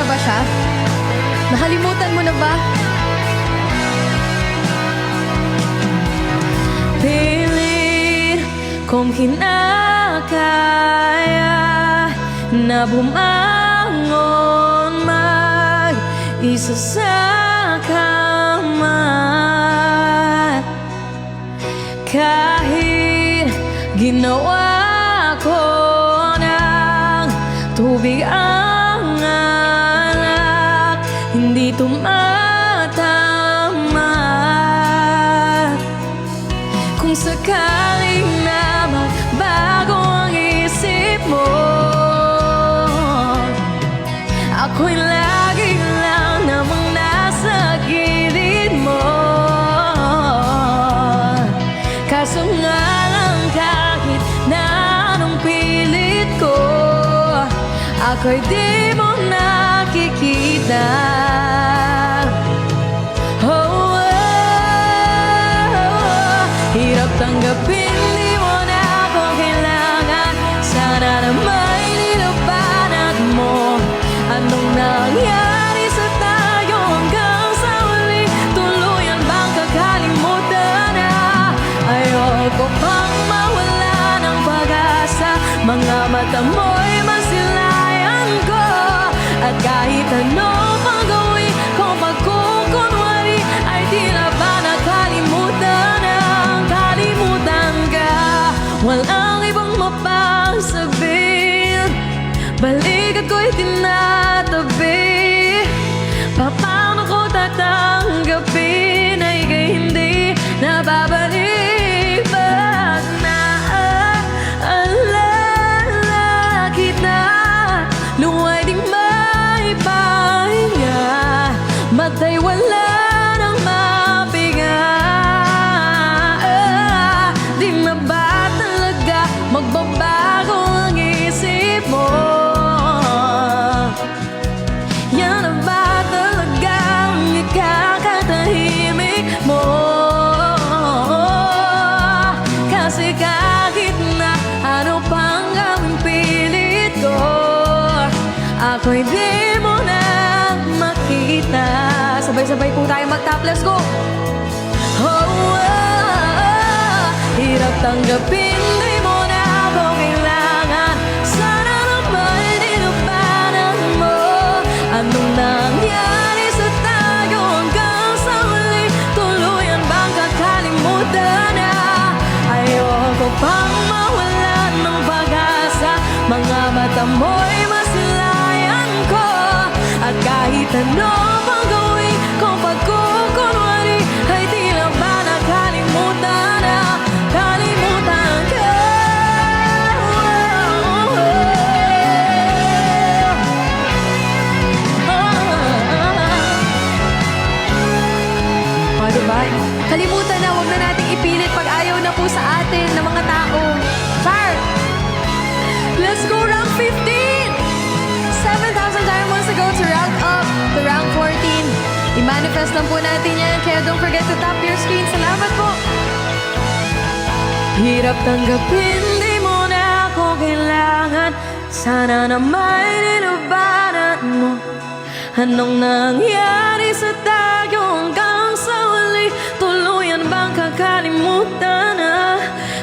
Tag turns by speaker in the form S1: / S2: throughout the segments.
S1: na ba siya? Nakalimutan mo na ba?
S2: Pilit kong kinakaya na bumangon mag-isa sa kama. Kahit ginawa ko ng tubig ang alak, hindi tumatama. Kung sakaling na magbago ang isip mo, ako'y lagi lang namang nasa gilid mo. Kaso nga lang kahit na anong pilit ko, ako'y di mo nakikita. Hirap tanggapin, di mo na ako kailangan. Sana na may nilabanan mo. Anong nangyari sa tayo hanggang sa huli? Tuluyan bang kakalimutan na? Ayoko pang mawala ng pag-asa. Mga mata mo'y masilayan ko. At kahit ano pang gawin kung pagkukunwari, ay tila ba nakalimutan na? Kalimutan ka, walang ibang mapagsabihin. Balikat ko'y tinatabi. Paano ko tatanggapin ay ika'y hindi nababalik? Pag naalala kita, luwa'y di maipahinga. Mata'y wala nang mabiga. Di na ba talaga magbabago ang isip mo? Yan na ba talaga ang ikakatahimik mo? Kasi kahit na ano pang gawing pilit ko, ako'y di mo na makita. Sabay-sabay po tayo mag-tap, let's go! Hirap tanggapin, di mo na ako kailangan. Sana naman nilabanan mo. Anong nangyari sa tayo hanggang sa huli? Tuluyan bang kakalimutan na? Ayoko pang mawalan ng pag-asa. Mga mata mo'y masilayan ko. At kahit ano pang gawin kung pagkukunwari, ay tila ba nakalimutan na? Kalimutan ka.
S1: O, diba? Kalimutan na, huwag na nating ipilit pag ayaw na po sa atin ng mga tao. Fire!
S2: Let's go round 15!
S1: 7,000 diamonds to go to round up to round 14. I-manifest lang po natin yan, kaya don't forget to tap your screen. Salamat po!
S2: Hirap tanggapin, di mo na ako kailangan. Sana na may nilabanan mo. Anong nangyari sa tayo hanggang sa huli? Tuluyan bang kakalimutan na?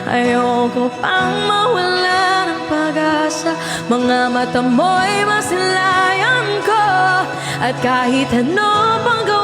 S2: Ayoko pang mawala ng pag-asa. Mga mata mo'y masilayan ko. At kahit ano pang gawin